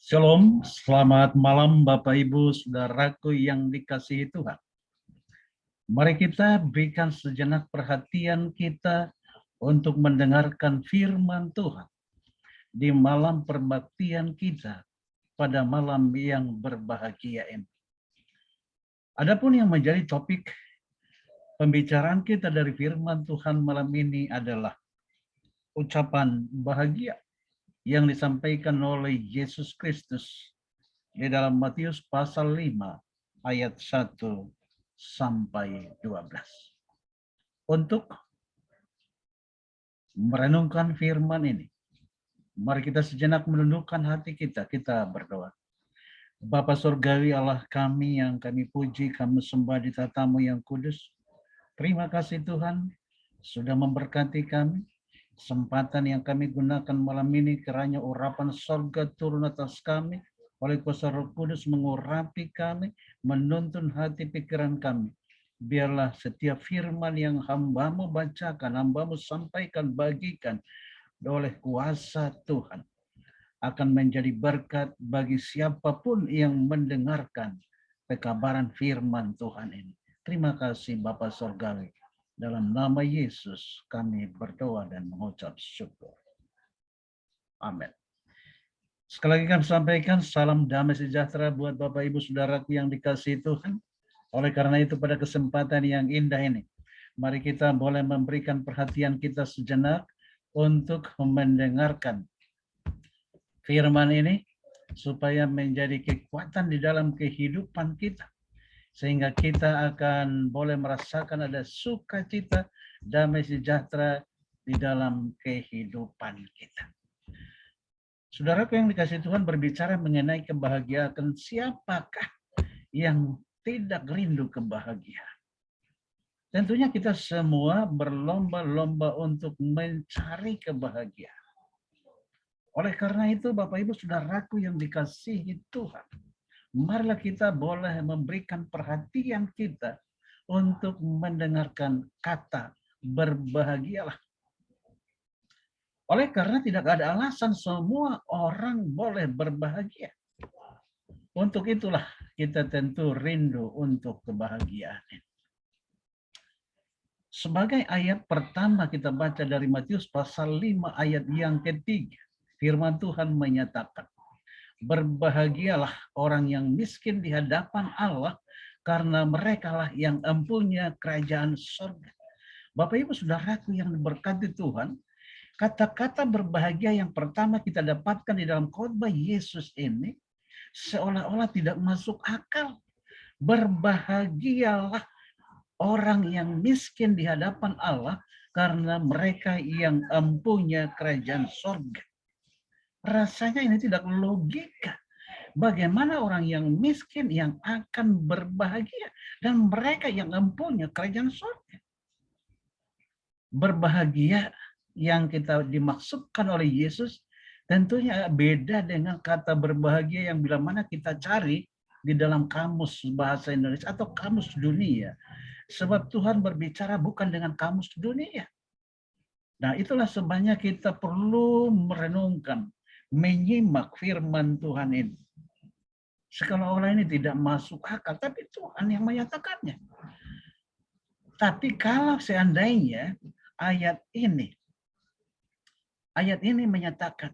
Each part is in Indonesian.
Shalom, selamat malam Bapak Ibu Saudaraku yang dikasihi Tuhan. Mari kita berikan sejenak perhatian kita untuk mendengarkan firman Tuhan di malam perbaktian kita pada malam yang berbahagia ini. Adapun yang menjadi topik pembicaraan kita dari firman Tuhan malam ini adalah ucapan bahagia yang disampaikan oleh Yesus Kristus di dalam Matius pasal 5 ayat 1 sampai 12. Untuk merenungkan firman ini, mari kita sejenak menundukkan hati kita berdoa. Bapa Surgawi Allah kami yang kami puji, kami sembah di tatamu yang kudus. Terima kasih Tuhan sudah memberkati kami. Kesempatan yang kami gunakan malam ini kiranya urapan sorga turun atas kami. Oleh kuasa Roh Kudus mengurapi kami, menuntun hati pikiran kami. Biarlah setiap firman yang hamba-Mu bacakan, hamba-Mu sampaikan, bagikan oleh kuasa Tuhan akan menjadi berkat bagi siapapun yang mendengarkan pekabaran firman Tuhan ini. Terima kasih Bapa Surgawi. Dalam nama Yesus kami berdoa dan mengucap syukur. Amin. Sekali lagi kami sampaikan salam damai sejahtera buat Bapak Ibu Saudaraku yang dikasihi Tuhan. Oleh karena itu pada kesempatan yang indah ini, mari kita boleh memberikan perhatian kita sejenak untuk mendengarkan firman ini supaya menjadi kekuatan di dalam kehidupan kita. Sehingga kita akan boleh merasakan ada sukacita, damai sejahtera di dalam kehidupan kita. Saudaraku yang dikasihi Tuhan berbicara mengenai kebahagiaan, siapakah yang tidak rindu kebahagiaan? Tentunya kita semua berlomba-lomba untuk mencari kebahagiaan. Oleh karena itu Bapak Ibu Saudaraku yang dikasihi Tuhan, marilah kita boleh memberikan perhatian kita untuk mendengarkan kata berbahagialah. Oleh karena tidak ada alasan semua orang boleh berbahagia. Untuk itulah kita tentu rindu untuk kebahagiaan. Sebagai ayat pertama kita baca dari Matius pasal 5 ayat yang ketiga. Firman Tuhan menyatakan, berbahagialah orang yang miskin di hadapan Allah, karena merekalah yang empunya kerajaan surga. Bapak Ibu Saudaraku yang diberkati Tuhan, kata-kata berbahagia yang pertama kita dapatkan di dalam khotbah Yesus ini seolah-olah tidak masuk akal. Berbahagialah orang yang miskin di hadapan Allah, karena mereka yang empunya kerajaan surga. Rasanya ini tidak logika. Bagaimana orang yang miskin yang akan berbahagia dan mereka yang empunya kerajaan surga? Berbahagia yang kita dimaksudkan oleh Yesus tentunya beda dengan kata berbahagia yang bila mana kita cari di dalam kamus bahasa Indonesia atau kamus dunia. Sebab Tuhan berbicara bukan dengan kamus dunia. Nah, itulah sebabnya kita perlu merenungkan, menyimak firman Tuhan ini. Seolah-olah ini tidak masuk akal, tapi Tuhan yang menyatakannya. Tapi kalau seandainya ayat ini menyatakan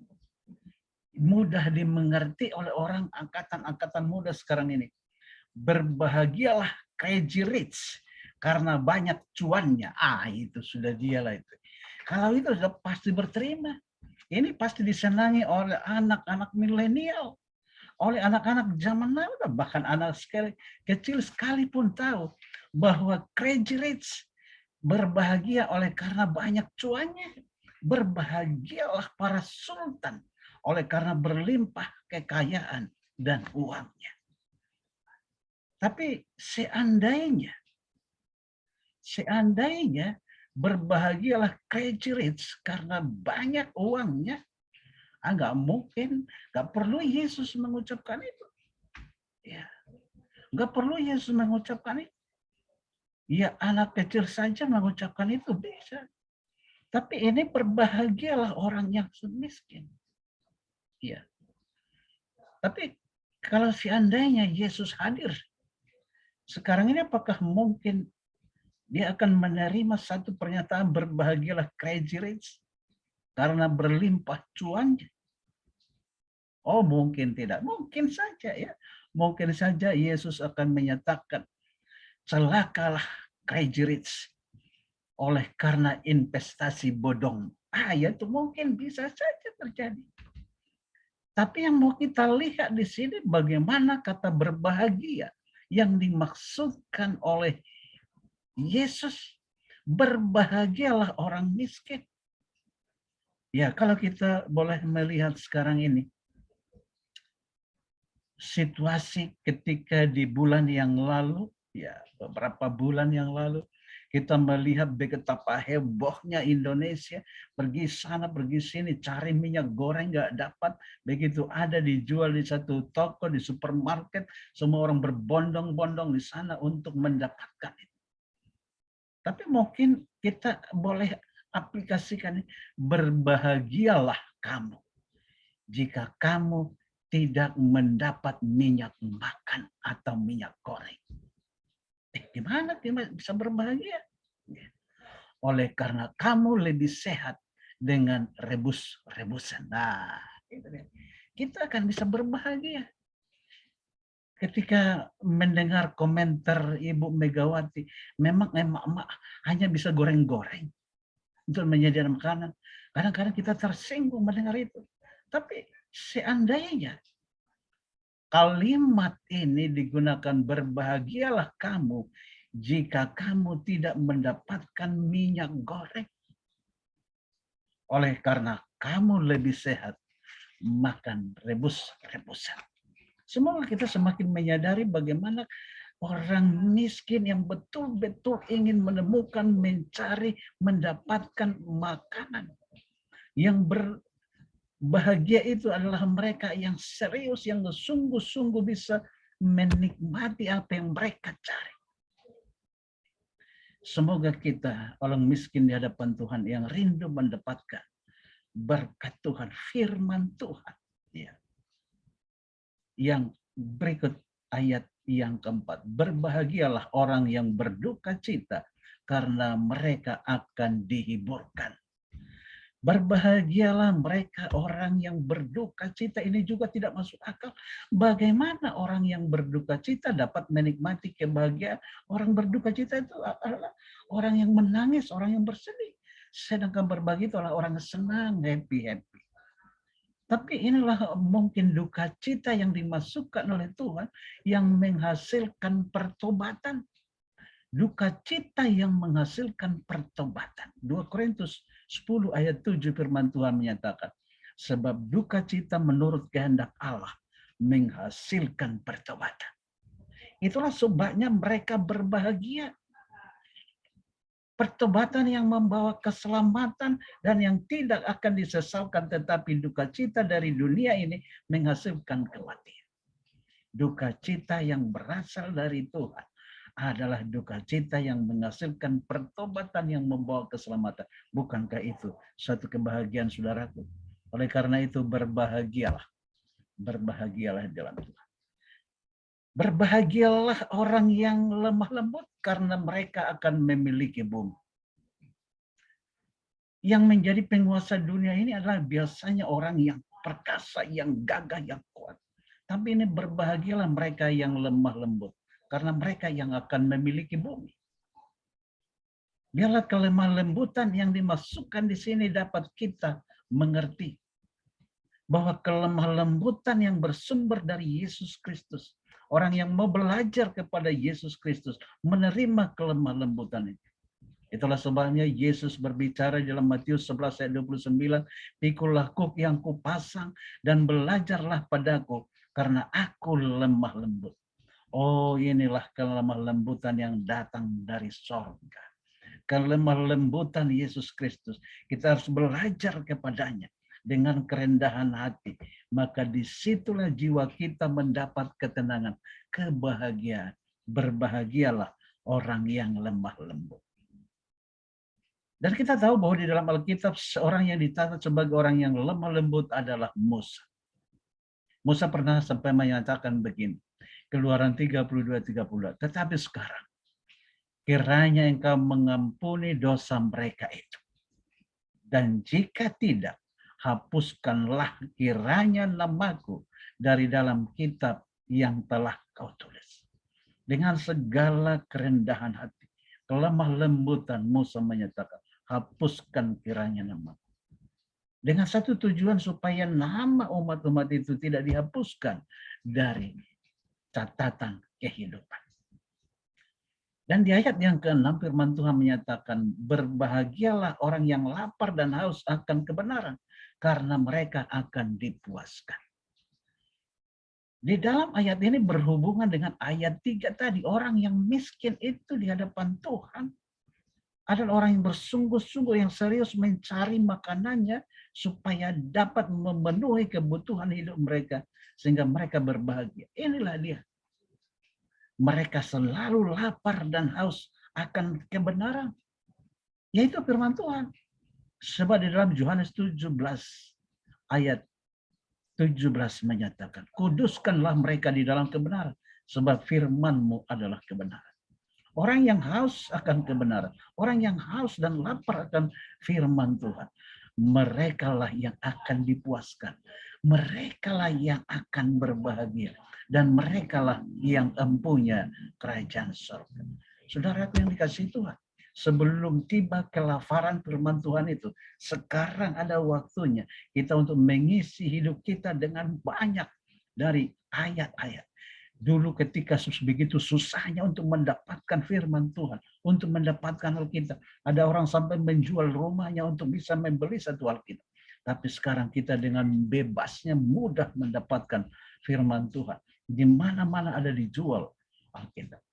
mudah dimengerti oleh orang angkatan muda sekarang ini. Berbahagialah crazy rich karena banyak cuannya. Itu sudah dialah itu. Kalau itu sudah pasti berterima. Ini pasti disenangi oleh anak-anak milenial, oleh anak-anak zaman now, bahkan anak kecil sekalipun tahu bahwa crazy rich berbahagia oleh karena banyak cuannya. Berbahagialah para sultan oleh karena berlimpah kekayaan dan uangnya. Tapi seandainya berbahagialah crazy rich karena banyak uangnya, nggak mungkin, nggak perlu Yesus mengucapkan itu. Ya, nggak perlu Yesus mengucapkan itu. Ya, anak kecil saja mengucapkan itu bisa. Tapi ini berbahagialah orang yang miskin. Ya. Tapi kalau seandainya Yesus hadir, sekarang ini apakah mungkin dia akan menerima satu pernyataan berbahagialah crazy rich karena berlimpah cuannya? Oh, mungkin tidak. Mungkin saja ya. Mungkin saja Yesus akan menyatakan celakalah crazy rich oleh karena investasi bodong. Ya itu mungkin bisa saja terjadi. Tapi yang mau kita lihat di sini bagaimana kata berbahagia yang dimaksudkan oleh Yesus. Berbahagialah orang miskin. Ya, kalau kita boleh melihat sekarang ini, situasi ketika di bulan yang lalu, ya beberapa bulan yang lalu, kita melihat betapa hebohnya Indonesia, pergi sana, pergi sini, cari minyak goreng nggak dapat, begitu ada dijual di satu toko, di supermarket, semua orang berbondong-bondong di sana untuk mendapatkan itu. Tapi mungkin kita boleh aplikasikan, berbahagialah kamu jika kamu tidak mendapat minyak makan atau minyak goreng. Gimana bisa berbahagia? Oleh karena kamu lebih sehat dengan rebus-rebusan. Nah, kita akan bisa berbahagia. Ketika mendengar komentar Ibu Megawati, memang emak-emak hanya bisa goreng-goreng untuk menyediakan makanan. Kadang-kadang kita tersinggung mendengar itu. Tapi seandainya kalimat ini digunakan, berbahagialah kamu jika kamu tidak mendapatkan minyak goreng. Oleh karena kamu lebih sehat makan rebus-rebusan. Semoga kita semakin menyadari bagaimana orang miskin yang betul-betul ingin menemukan, mencari, mendapatkan makanan. Yang berbahagia itu adalah mereka yang serius, yang sungguh-sungguh bisa menikmati apa yang mereka cari. Semoga kita orang miskin di hadapan Tuhan yang rindu mendapatkan berkat Tuhan, firman Tuhan. Ya. Yang berikut ayat yang keempat, berbahagialah orang yang berduka cita karena mereka akan dihiburkan. Berbahagialah mereka orang yang berduka cita. Ini juga tidak masuk akal. Bagaimana orang yang berduka cita dapat menikmati kebahagiaan? Orang berduka cita itu adalah orang yang menangis, orang yang bersedih. Sedangkan berbahagia itu adalah orang yang senang, happy-happy. Tapi inilah mungkin duka cita yang dimasukkan oleh Tuhan yang menghasilkan pertobatan. Duka cita yang menghasilkan pertobatan. 2 Korintus 10 ayat 7 firman Tuhan menyatakan, sebab duka cita menurut kehendak Allah menghasilkan pertobatan. Itulah sebabnya mereka berbahagia. Pertobatan yang membawa keselamatan dan yang tidak akan disesalkan, tetapi duka cita dari dunia ini menghasilkan kematian. Duka cita yang berasal dari Tuhan adalah duka cita yang menghasilkan pertobatan yang membawa keselamatan. Bukankah itu suatu kebahagiaan, saudaraku? Oleh karena itu berbahagialah. Berbahagialah dalam Tuhan. Berbahagialah orang yang lemah lembut karena mereka akan memiliki bumi. Yang menjadi penguasa dunia ini adalah biasanya orang yang perkasa, yang gagah, yang kuat. Tapi ini berbahagialah mereka yang lemah lembut karena mereka yang akan memiliki bumi. Biarlah kelemah lembutan yang dimasukkan di sini dapat kita mengerti bahwa kelemah lembutan yang bersumber dari Yesus Kristus. Orang yang mau belajar kepada Yesus Kristus menerima kelemah lembutan itu. Itulah sebabnya Yesus berbicara dalam Matius 11 ayat 29, pikulah kuk yang kupasang dan belajarlah padaku karena aku lemah lembut. Oh, inilah kelemah lembutan yang datang dari sorga. Kelemah lembutan Yesus Kristus. Kita harus belajar kepadanya dengan kerendahan hati. Maka disitulah jiwa kita mendapat ketenangan, kebahagiaan. Berbahagialah orang yang lemah lembut. Dan kita tahu bahwa di dalam Alkitab seorang yang dicatat sebagai orang yang lemah lembut adalah Musa. Musa pernah sampai menyatakan begini, Keluaran 32-30, tetapi sekarang kiranya engkau mengampuni dosa mereka itu. Dan jika tidak, hapuskanlah kiranya namaku dari dalam kitab yang telah kau tulis. Dengan segala kerendahan hati, kelemah lembutan Musa menyatakan, hapuskan kiranya namaku. Dengan satu tujuan supaya nama umat-umat itu tidak dihapuskan dari catatan kehidupan. Dan di ayat yang ke-6 firman Tuhan menyatakan, berbahagialah orang yang lapar dan haus akan kebenaran, karena mereka akan dipuaskan. Di dalam ayat ini berhubungan dengan ayat 3 tadi, orang yang miskin itu di hadapan Tuhan adalah orang yang bersungguh-sungguh, yang serius mencari makanannya supaya dapat memenuhi kebutuhan hidup mereka, sehingga mereka berbahagia. Inilah dia. Mereka selalu lapar dan haus akan kebenaran. Yaitu firman Tuhan. Sebab di dalam Yohanes 17 ayat 17 menyatakan, kuduskanlah mereka di dalam kebenaran, sebab firman-Mu adalah kebenaran. Orang yang haus akan kebenaran, orang yang haus dan lapar akan firman Tuhan, merekalah yang akan dipuaskan, merekalah yang akan berbahagia, dan merekalah yang empunya kerajaan surga. Saudara yang dikasihi Tuhan, sebelum tiba kelaparan firman Tuhan itu, sekarang ada waktunya kita untuk mengisi hidup kita dengan banyak dari ayat-ayat. Dulu ketika begitu susahnya untuk mendapatkan firman Tuhan, untuk mendapatkan Alkitab, ada orang sampai menjual rumahnya untuk bisa membeli satu Alkitab. Tapi sekarang kita dengan bebasnya mudah mendapatkan firman Tuhan. Di mana-mana ada dijual Alkitab.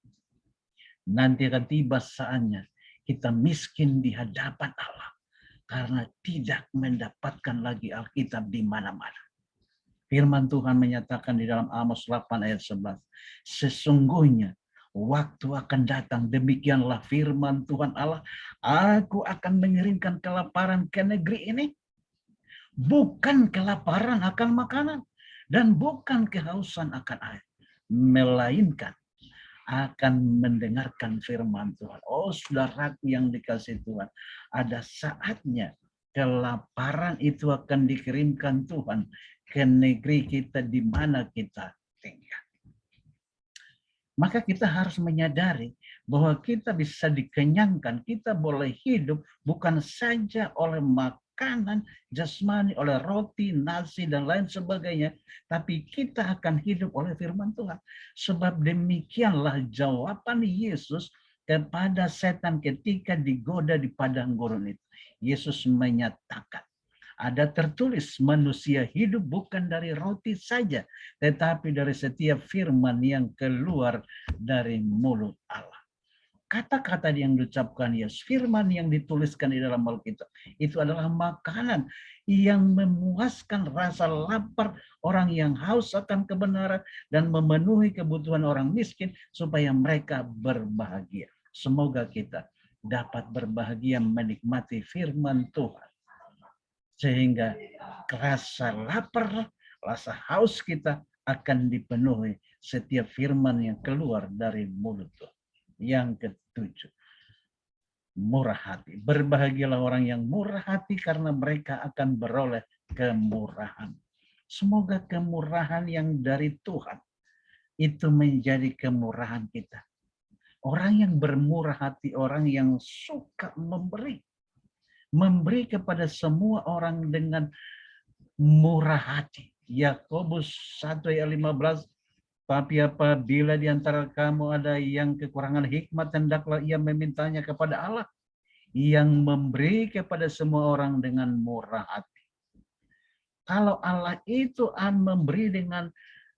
Nanti akan tiba saatnya kita miskin di hadapan Allah karena tidak mendapatkan lagi Alkitab di mana-mana. Firman Tuhan menyatakan di dalam Amos 8 ayat 11. Sesungguhnya waktu akan datang, demikianlah firman Tuhan Allah, aku akan mengirimkan kelaparan ke negeri ini. Bukan kelaparan akan makanan dan bukan kehausan akan air. Melainkan akan mendengarkan firman Tuhan. Oh saudaraku yang dikasihi Tuhan, ada saatnya kelaparan itu akan dikirimkan Tuhan ke negeri kita di mana kita tinggal. Maka kita harus menyadari bahwa kita bisa dikenyangkan, kita boleh hidup bukan saja oleh makanan jasmani, oleh roti, nasi, dan lain sebagainya, tapi kita akan hidup oleh firman Tuhan. Sebab demikianlah jawaban Yesus kepada setan ketika digoda di padang gurun itu. Yesus menyatakan, ada tertulis, manusia hidup bukan dari roti saja, tetapi dari setiap firman yang keluar dari mulut Allah. Kata-kata yang diucapkan Yesus, firman yang dituliskan di dalam Alkitab, itu adalah makanan yang memuaskan rasa lapar orang yang haus akan kebenaran dan memenuhi kebutuhan orang miskin supaya mereka berbahagia. Semoga kita dapat berbahagia menikmati firman Tuhan, sehingga rasa lapar, rasa haus kita akan dipenuhi setiap firman yang keluar dari mulut Tuhan. Yang ketujuh, murah hati. Berbahagialah orang yang murah hati karena mereka akan beroleh kemurahan. Semoga kemurahan yang dari Tuhan itu menjadi kemurahan kita. Orang yang bermurah hati, orang yang suka memberi. Memberi kepada semua orang dengan murah hati. Yakobus 1 ayat 15, tapi apabila di antara kamu ada yang kekurangan hikmat, hendaklah ia memintanya kepada Allah yang memberi kepada semua orang dengan murah hati. Kalau Allah itu memberi dengan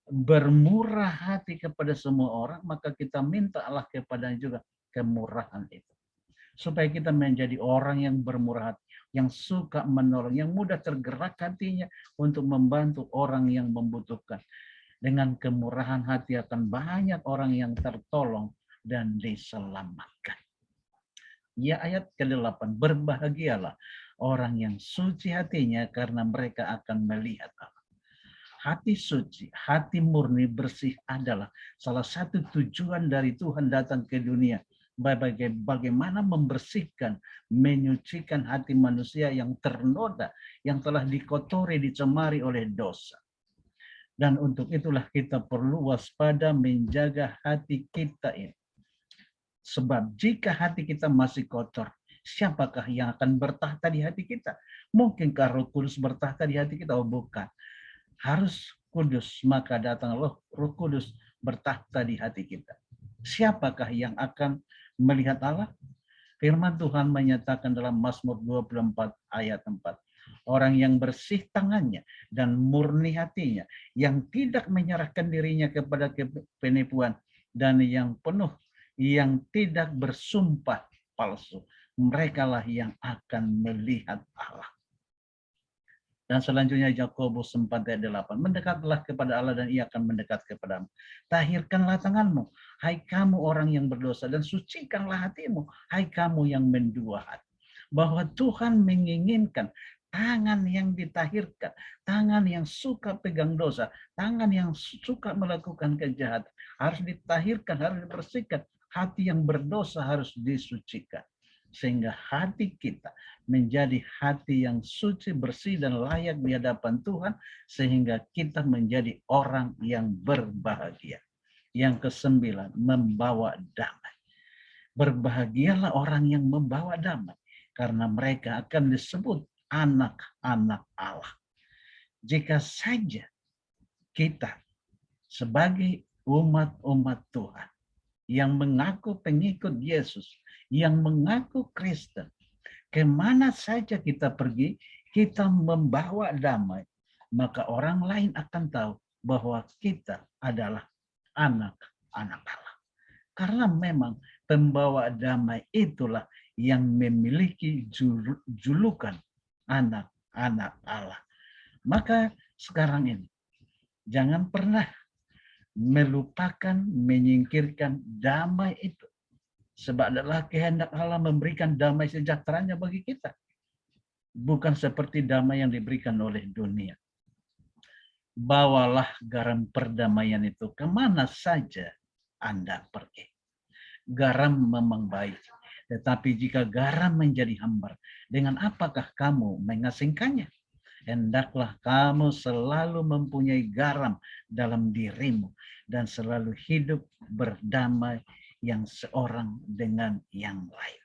bermurah hati kepada semua orang, maka kita minta Allah kepadanya juga kemurahan itu. Supaya kita menjadi orang yang bermurah hati, yang suka menolong, yang mudah tergerak hatinya untuk membantu orang yang membutuhkan. Dengan kemurahan hati akan banyak orang yang tertolong dan diselamatkan. Ya, ayat ke-8, berbahagialah orang yang suci hatinya karena mereka akan melihat Allah. hati suci, hati murni bersih adalah salah satu tujuan dari Tuhan datang ke dunia. Bagaimana membersihkan, menyucikan hati manusia yang ternoda, yang telah dikotori, dicemari oleh dosa. Dan untuk itulah kita perlu waspada menjaga hati kita ini. Sebab jika hati kita masih kotor, siapakah yang akan bertahta di hati kita? Mungkinkah Roh Kudus bertahta di hati kita? Oh bukan. Harus kudus, maka datanglah Roh Kudus bertahta di hati kita. Siapakah yang akan melihat Allah? Firman Tuhan menyatakan dalam Mazmur 24 ayat 4. Orang yang bersih tangannya dan murni hatinya, yang tidak menyerahkan dirinya kepada penipuan, dan yang penuh, yang tidak bersumpah palsu, merekalah yang akan melihat Allah. Dan selanjutnya Yakobus 4 ayat 8. Mendekatlah kepada Allah dan ia akan mendekat kepadamu. Tahirkanlah tanganmu, hai kamu orang yang berdosa, dan sucikanlah hatimu, hai kamu yang mendua hati. Bahwa Tuhan menginginkan tangan yang ditahirkan, tangan yang suka pegang dosa, tangan yang suka melakukan kejahatan, harus ditahirkan, harus dibersihkan. Hati yang berdosa harus disucikan. Sehingga hati kita menjadi hati yang suci, bersih, dan layak di hadapan Tuhan, sehingga kita menjadi orang yang berbahagia. Yang ke-9, membawa damai. Berbahagialah orang yang membawa damai, karena mereka akan disebut anak-anak Allah. Jika saja kita sebagai umat-umat Tuhan yang mengaku pengikut Yesus, yang mengaku Kristen, kemana saja kita pergi, kita membawa damai, maka orang lain akan tahu bahwa kita adalah anak-anak Allah. Karena memang pembawa damai itulah yang memiliki julukan anak-anak Allah. Maka sekarang ini, jangan pernah melupakan, menyingkirkan damai itu. Sebab adalah kehendak Allah memberikan damai sejahteranya bagi kita. Bukan seperti damai yang diberikan oleh dunia. Bawalah garam perdamaian itu kemana saja Anda pergi. Garam memang baik. Tetapi jika garam menjadi hambar, dengan apakah kamu mengasingkannya? Hendaklah kamu selalu mempunyai garam dalam dirimu dan selalu hidup berdamai yang seorang dengan yang lain.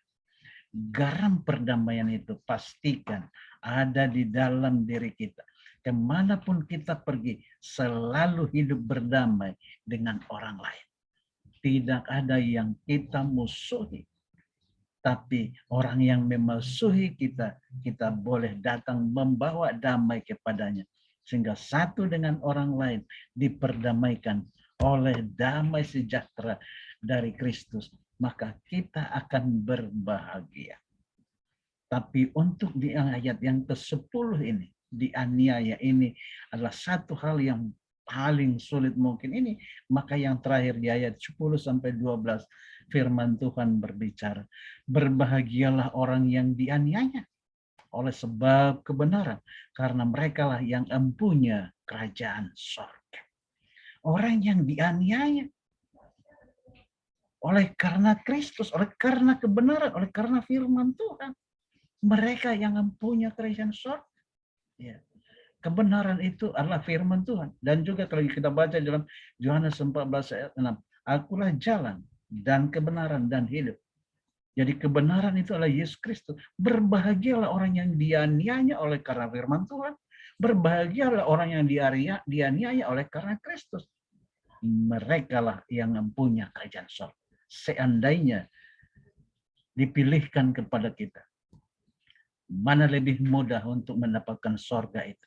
Garam perdamaian itu pastikan ada di dalam diri kita. Kemanapun kita pergi, selalu hidup berdamai dengan orang lain. Tidak ada yang kita musuhi. Tapi orang yang memusuhi kita, kita boleh datang membawa damai kepadanya. Sehingga satu dengan orang lain diperdamaikan oleh damai sejahtera dari Kristus, maka kita akan berbahagia. Tapi untuk di ayat yang ke-10 ini, dianiaya ini adalah satu hal yang paling sulit mungkin ini. Maka yang terakhir di ayat 10 sampai 12, firman Tuhan berbicara, berbahagialah orang yang dianiaya oleh sebab kebenaran, karena merekalah yang empunya kerajaan sorga. Orang yang dianiaya oleh karena Kristus, oleh karena kebenaran, oleh karena firman Tuhan, mereka yang mempunyai kerajaan sorga. Ya. Kebenaran itu adalah firman Tuhan. Dan juga kalau kita baca dalam Yohanes 14 ayat 6, akulah jalan dan kebenaran dan hidup. Jadi kebenaran itu adalah Yesus Kristus. Berbahagialah orang yang dianiaya oleh karena firman Tuhan. Berbahagialah orang yang dianiaya oleh karena Kristus. Merekalah yang mempunyai kerajaan sorga. Seandainya dipilihkan kepada kita, mana lebih mudah untuk mendapatkan sorga itu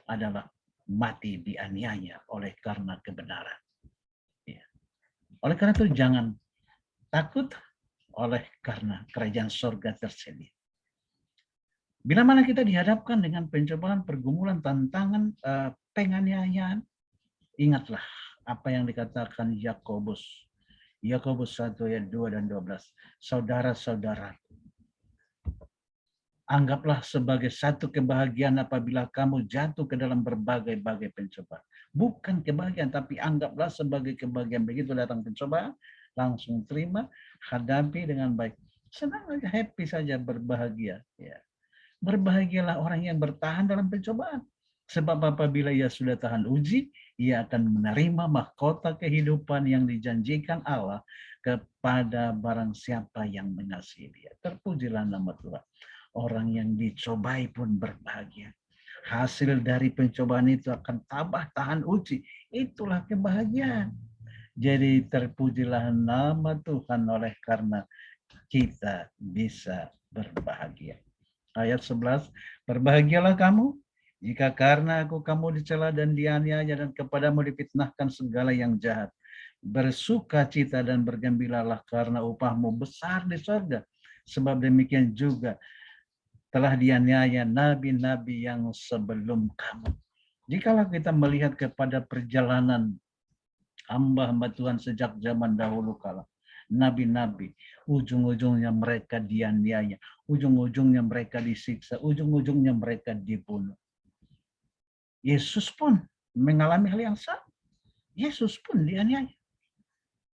adalah mati dianiaya oleh karena kebenaran. Ya. Oleh karena itu jangan takut oleh karena kerajaan sorga tersedia. Bila mana kita dihadapkan dengan pencobaan, pergumulan, tantangan, penganiayaan, ingatlah apa yang dikatakan Yakobus 1 ayat 2 dan 12. Saudara-saudara, Anggaplah sebagai satu kebahagiaan apabila kamu jatuh ke dalam berbagai-bagai pencobaan. Bukan kebahagiaan, tapi anggaplah sebagai kebahagiaan. Begitu datang pencobaan, langsung terima, hadapi dengan baik. Senang aja, happy saja, berbahagia. Ya. Berbahagialah orang yang bertahan dalam pencobaan. Sebab apabila ia sudah tahan uji, ia akan menerima mahkota kehidupan yang dijanjikan Allah kepada barang siapa yang mengasihi dia. Terpujilah nama Tuhan. Orang yang dicobai pun berbahagia. Hasil dari pencobaan itu akan tabah tahan uji. Itulah kebahagiaan. Jadi terpujilah nama Tuhan oleh karena kita bisa berbahagia. Ayat 11, berbahagialah kamu jika karena aku kamu dicela dan dianiaya dan kepadamu difitnahkan segala yang jahat. Bersukacita dan bergembiralah karena upahmu besar di sorga. Sebab demikian juga telah dianiaya nabi-nabi yang sebelum kamu. Jikalau kita melihat kepada perjalanan hamba-hamba Tuhan sejak zaman dahulu kala, nabi-nabi, ujung-ujungnya mereka dianiaya, ujung-ujungnya mereka disiksa, ujung-ujungnya mereka dibunuh. Yesus pun mengalami hal yang sama. Yesus pun dianiaya.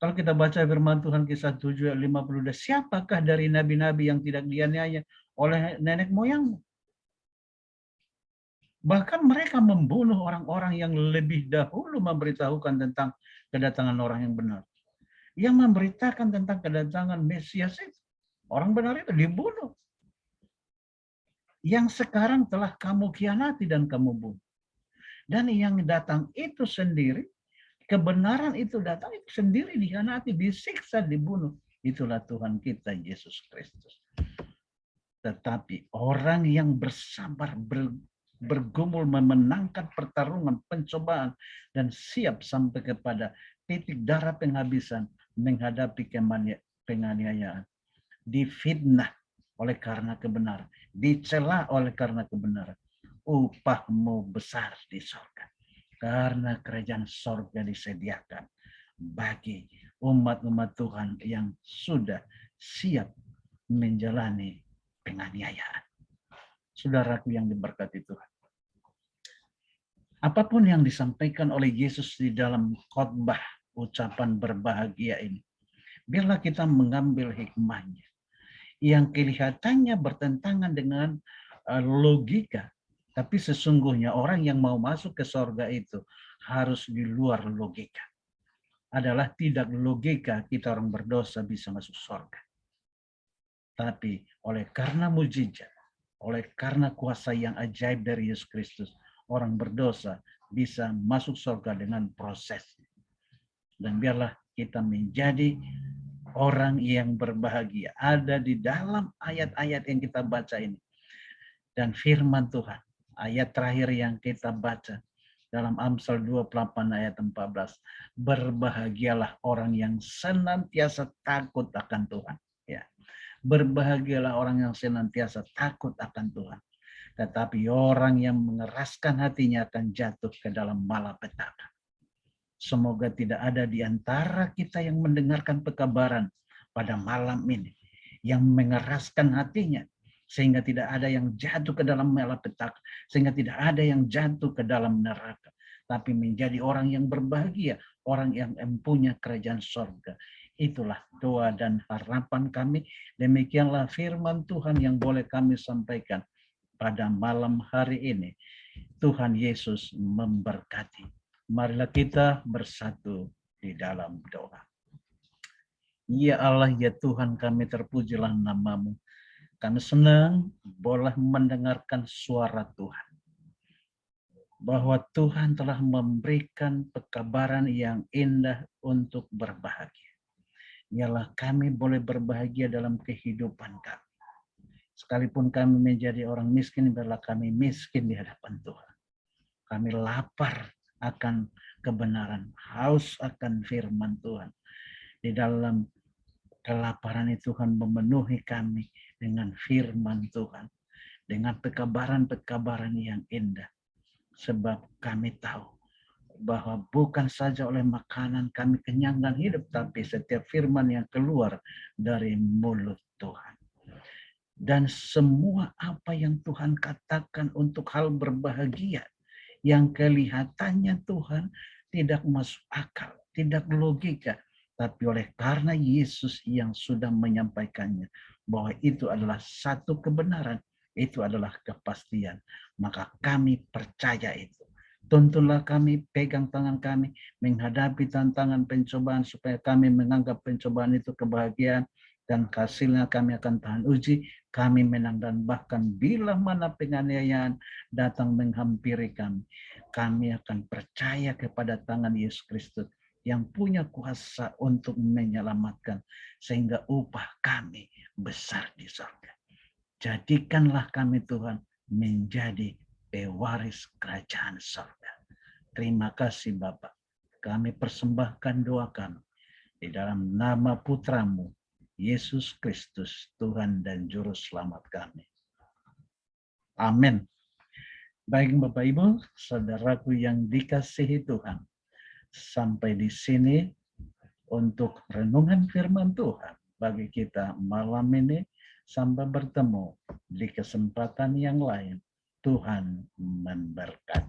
Kalau kita baca firman Tuhan kisah 7 ayat 52, siapakah dari nabi-nabi yang tidak dianiaya oleh nenek moyangmu? Bahkan mereka membunuh orang-orang yang lebih dahulu memberitahukan tentang kedatangan orang yang benar. Yang memberitakan tentang kedatangan Mesias itu. Orang benar itu dibunuh. Yang sekarang telah kamu khianati dan kamu bunuh. Dan yang datang itu sendiri, kebenaran itu datang itu sendiri dikhianati, disiksa, dibunuh. Itulah Tuhan kita Yesus Kristus. Tetapi orang yang bersabar, bergumul memenangkan pertarungan, pencobaan, dan siap sampai kepada titik darah penghabisan menghadapi penganiayaan. Difitnah oleh karena kebenaran, dicela oleh karena kebenaran. Upahmu besar di sorga. Karena kerajaan sorga disediakan bagi umat-umat Tuhan yang sudah siap menjalani penganiayaan. Saudaraku yang diberkati Tuhan. Apapun yang disampaikan oleh Yesus di dalam khotbah ucapan berbahagia ini, biarlah kita mengambil hikmahnya yang kelihatannya bertentangan dengan logika, tapi sesungguhnya orang yang mau masuk ke sorga itu harus di luar logika. Adalah tidak logika kita orang berdosa bisa masuk sorga. Tapi oleh karena mujizat, oleh karena kuasa yang ajaib dari Yesus Kristus, orang berdosa bisa masuk surga dengan proses. Dan biarlah kita menjadi orang yang berbahagia. Ada di dalam ayat-ayat yang kita baca ini. Dan firman Tuhan, ayat terakhir yang kita baca dalam Amsal 28 ayat 14. Berbahagialah orang yang senantiasa takut akan Tuhan. Ya. Berbahagialah orang yang senantiasa takut akan Tuhan. Tetapi orang yang mengeraskan hatinya akan jatuh ke dalam malapetaka. Semoga tidak ada di antara kita yang mendengarkan pekabaran pada malam ini yang mengeraskan hatinya sehingga tidak ada yang jatuh ke dalam malapetaka, sehingga tidak ada yang jatuh ke dalam neraka, tapi menjadi orang yang berbahagia, orang yang mempunyai kerajaan sorga. Itulah doa dan harapan kami. Demikianlah firman Tuhan yang boleh kami sampaikan pada malam hari ini. Tuhan Yesus memberkati. Marilah kita bersatu di dalam doa. Ya Allah, ya Tuhan kami, terpujilah nama-Mu. Kami senang boleh mendengarkan suara Tuhan. Bahwa Tuhan telah memberikan pekabaran yang indah untuk berbahagia. Ialah kami boleh berbahagia dalam kehidupan kami. Sekalipun kami menjadi orang miskin, biarlah kami miskin di hadapan Tuhan. Kami lapar akan kebenaran, haus akan firman Tuhan. Di dalam kelaparan itu Tuhan memenuhi kami dengan firman Tuhan, dengan pekabaran-pekabaran yang indah. Sebab kami tahu bahwa bukan saja oleh makanan kami kenyang dan hidup, tapi setiap firman yang keluar dari mulut Tuhan. Dan semua apa yang Tuhan katakan untuk hal berbahagia yang kelihatannya Tuhan tidak masuk akal, tidak logika. Tapi oleh karena Yesus yang sudah menyampaikannya bahwa itu adalah satu kebenaran, itu adalah kepastian. Maka kami percaya itu. Tuntunlah kami, pegang tangan kami, menghadapi tantangan pencobaan supaya kami menganggap pencobaan itu kebahagiaan dan hasilnya kami akan tahan uji, kami menang dan bahkan bila mana penganiayaan datang menghampiri kami, kami akan percaya kepada tangan Yesus Kristus yang punya kuasa untuk menyelamatkan sehingga upah kami besar di surga. Jadikanlah kami Tuhan menjadi pewaris kerajaan surga. Terima kasih Bapak. Kami persembahkan doa kami di dalam nama putramu, Yesus Kristus, Tuhan dan Juru Selamat kami. Amin. Baik Bapak Ibu, saudaraku yang dikasihi Tuhan. Sampai di sini untuk renungan firman Tuhan bagi kita malam ini. Sampai bertemu di kesempatan yang lain. Tuhan memberkati.